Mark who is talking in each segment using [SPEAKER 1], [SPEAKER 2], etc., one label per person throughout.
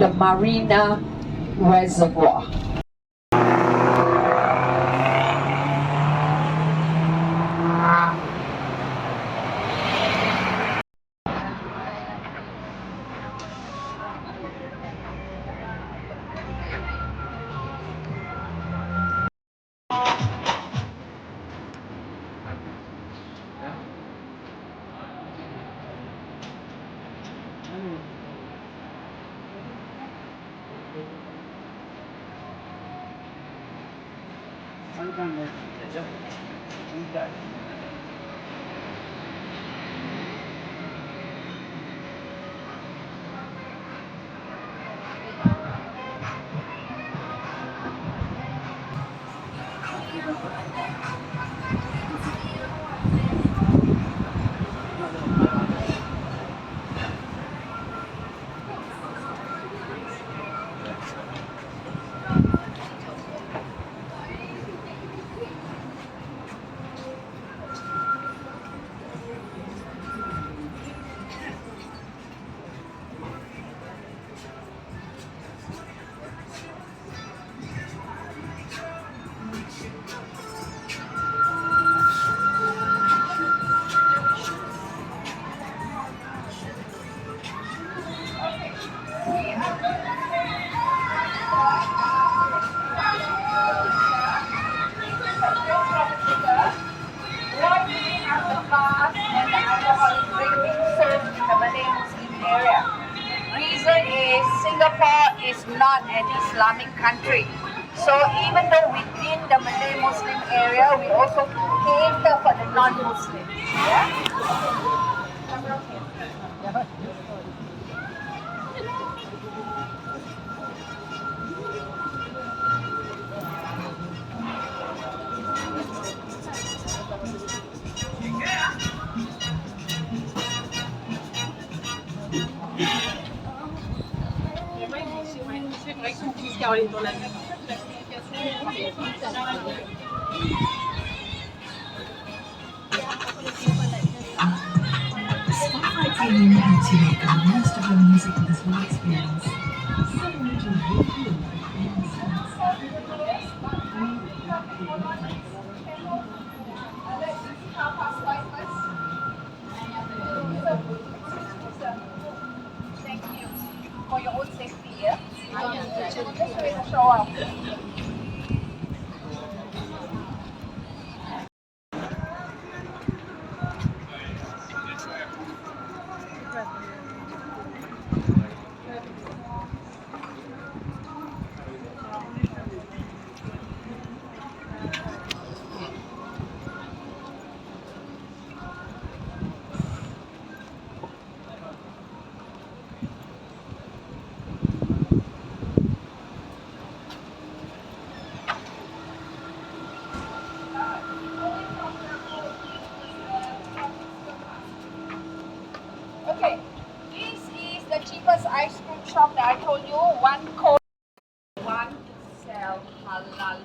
[SPEAKER 1] the Marina Reservoir.
[SPEAKER 2] Singapore is not an Islamic country. So even though within the Malay Muslim area, we also cater for the non-Muslims.
[SPEAKER 3] Spotlights on you how to make the most of the music of this whole experience. Similar to a good feeling like famous songs.
[SPEAKER 2] Thank you. For your own safety, yeah? Just wait to show up. Okay, this is the cheapest ice cream shop that I told you. One code. One sell halal.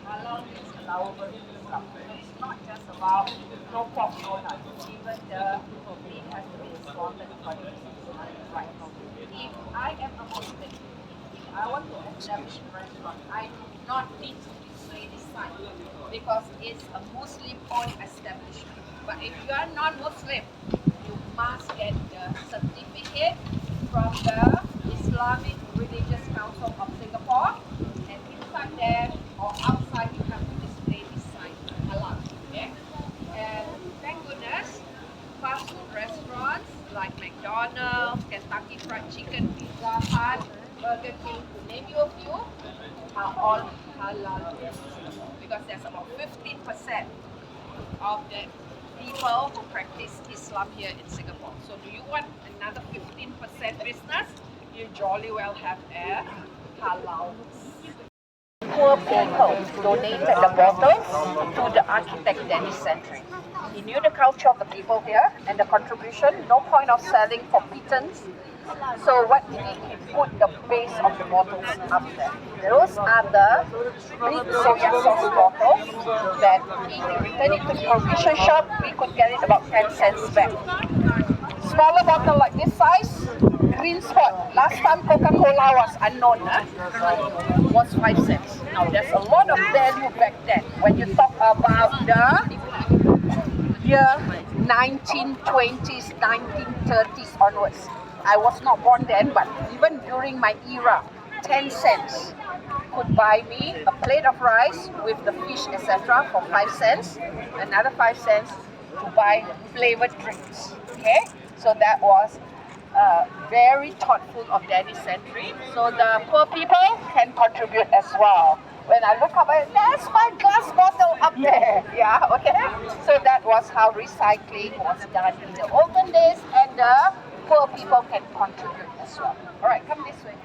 [SPEAKER 2] Halal means allowable stuff. It's not just about no pork, no nut. Even the meat has to be slaughtered according to the right. If I am a Muslim, if I want to establish a restaurant, I do not need to display this sign because it's a Muslim-owned establishment. But if you are non-Muslim, you must get the certificate from the Islamic Religious Council of Singapore, and inside there or outside you have to display this sign, halal. Okay? And thank goodness, fast food restaurants like McDonald's, Kentucky Fried Chicken, Pizza Hut, Burger King, to name you a few, are all halal because there's about 15% of the people who practice Islam here in Singapore. So do you want another 15% business? You jolly well have a halal. Poor people donated the bottles to the architect Dennis Sentry. He knew the culture of the people here and the contribution, no point of selling for pittance. So what he did, he put the base of the bottles up there. Those are the big soya sauce bottles that if we return it to the provision shop, we could get it about 10 cents back. Smaller bottle like this size, green spot. Last time Coca-Cola was unknown, was 5 cents. Now there's a lot of value back then. When you talk about the year 1920s, 1930s onwards. I was not born then, but even during my era, 10 cents could buy me a plate of rice with the fish, etc. for 5 cents, another 5 cents to buy flavored drinks. Okay, so that was very thoughtful of Daddy Century. So the poor people can contribute as well. When I look up, there's my glass bottle up there. Yeah, okay. So that was how recycling was done in the olden days, and the poor people can contribute as well. All right, come this way.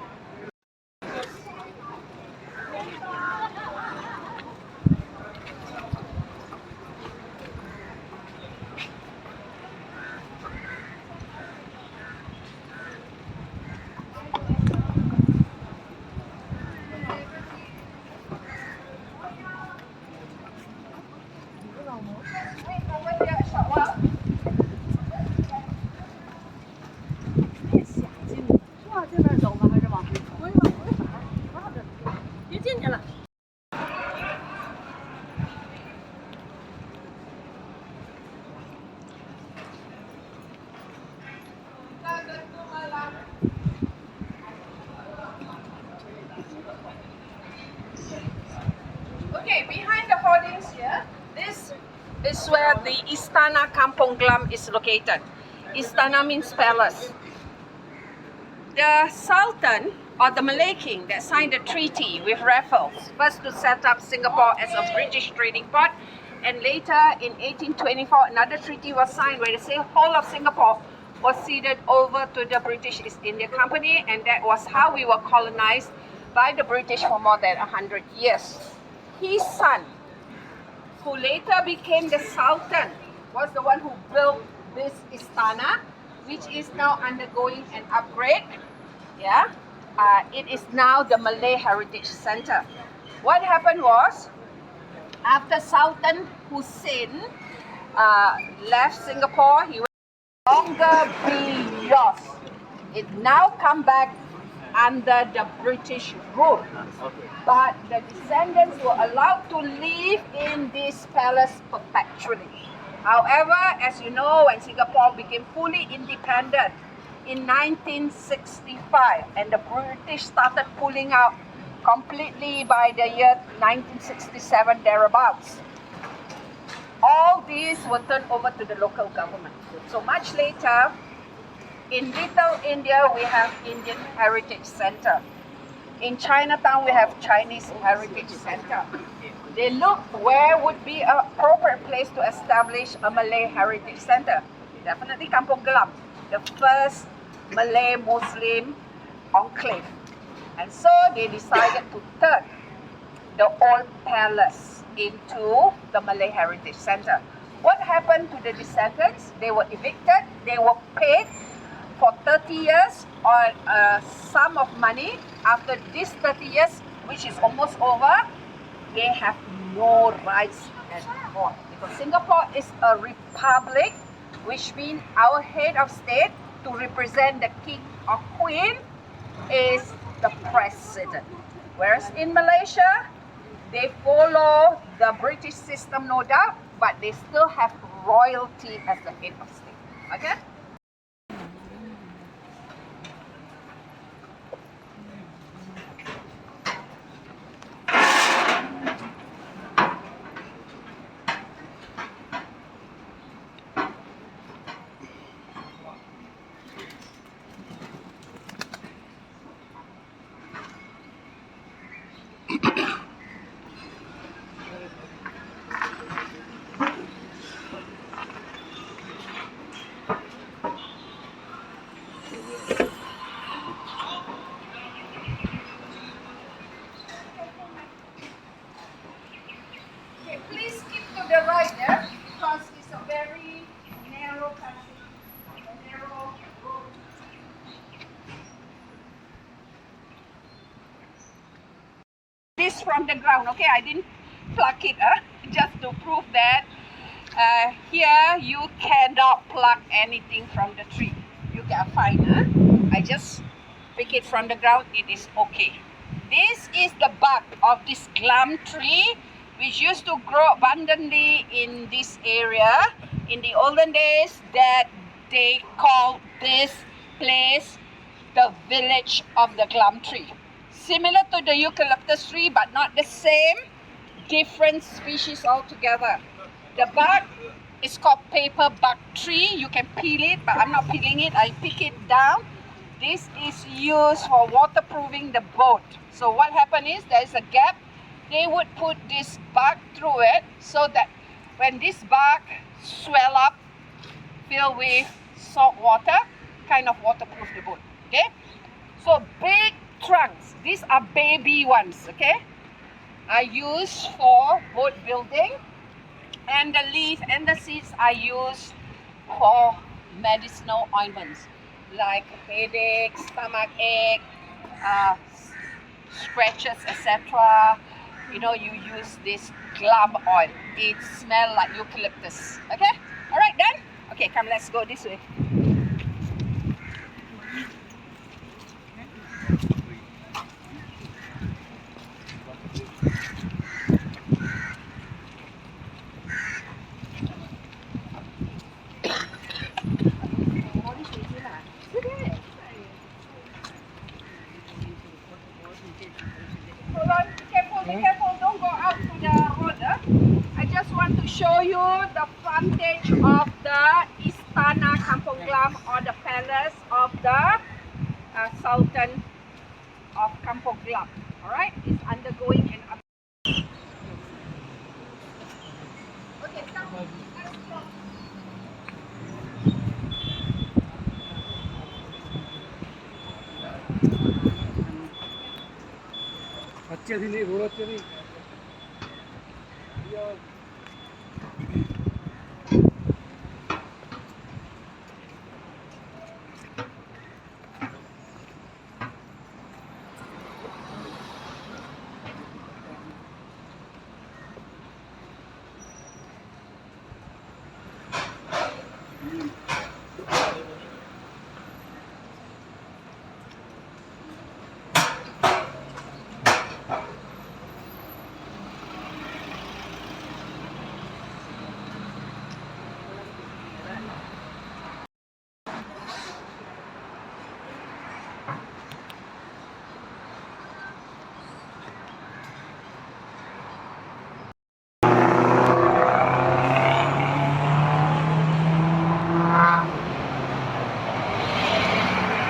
[SPEAKER 2] Wait over here a short while.
[SPEAKER 4] 哇，这边走吗？还是往回走？不会吧，不会啥？妈的，别进去了。
[SPEAKER 2] Okay, behind the hoardings here, this is where the Istana Kampung Gelam is located. Istana means palace. The Sultan, or the Malay king that signed a treaty with Raffles, first to set up Singapore as a British trading port, and later in 1824 another treaty was signed where the whole of Singapore was ceded over to the British East India Company, and that was how we were colonized by the British for more than 100 years. His son, who later became the Sultan, was the one who built this Istana, which is now undergoing an upgrade. Yeah, it is now the Malay Heritage Center. What happened was, after Sultan Hussein left Singapore, he will no longer be yours. It now come back under the British rule. But the descendants were allowed to live in this palace perpetually. However, as you know, when Singapore became fully independent in 1965 and the British started pulling out completely by the year 1967 thereabouts, all these were turned over to the local government. So much later, in Little India, we have Indian Heritage Center. In Chinatown, we have Chinese Heritage Center. They looked where would be an appropriate place to establish a Malay Heritage Center. Definitely Kampong Gelam, the first Malay Muslim enclave. And so they decided to turn the old palace into the Malay Heritage Center. What happened to the descendants? They were evicted, they were paid for 30 years or a sum of money. After this 30 years, which is almost over, they have no rights anymore. Because Singapore is a republic, which means our head of state, to represent the king or queen, is the president. Whereas in Malaysia, they follow the British system, no doubt, but they still have royalty as the head of state. Okay? Please keep to the right there, because it's a very narrow passage, a narrow road. This from the ground, okay? I didn't pluck it, just to prove that here you cannot pluck anything from the tree. You get a fine, I just pick it from the ground, it is okay. This is the bark of this glam tree, which used to grow abundantly in this area. In the olden days, that they called this place the village of the glam tree. Similar to the eucalyptus tree, but not the same. Different species altogether. The bark is called paper bark tree. You can peel it, but I'm not peeling it. I pick it down. This is used for waterproofing the boat. So what happened is there is a gap. They would put this bark through it so that when this bark swell up, filled with salt water, kind of waterproof the boat. Okay? So big trunks. These are baby ones. Okay? Are used for boat building, and the leaf and the seeds are used for medicinal ointments like headaches, stomach ache, scratches, etc. You know, you use this glam oil. It smells like eucalyptus. Okay? Alright, done? Okay, come, let's go this way. Hold on, be careful, don't go out to the road. I just want to show you the frontage of the Istana Kampung Gelam, or the palace of the Sultan of Kampong Glam. Alright, it's undergoing an upgrade. Okay, come, let's go.
[SPEAKER 5] अच्छे दिन road अच्छे नहीं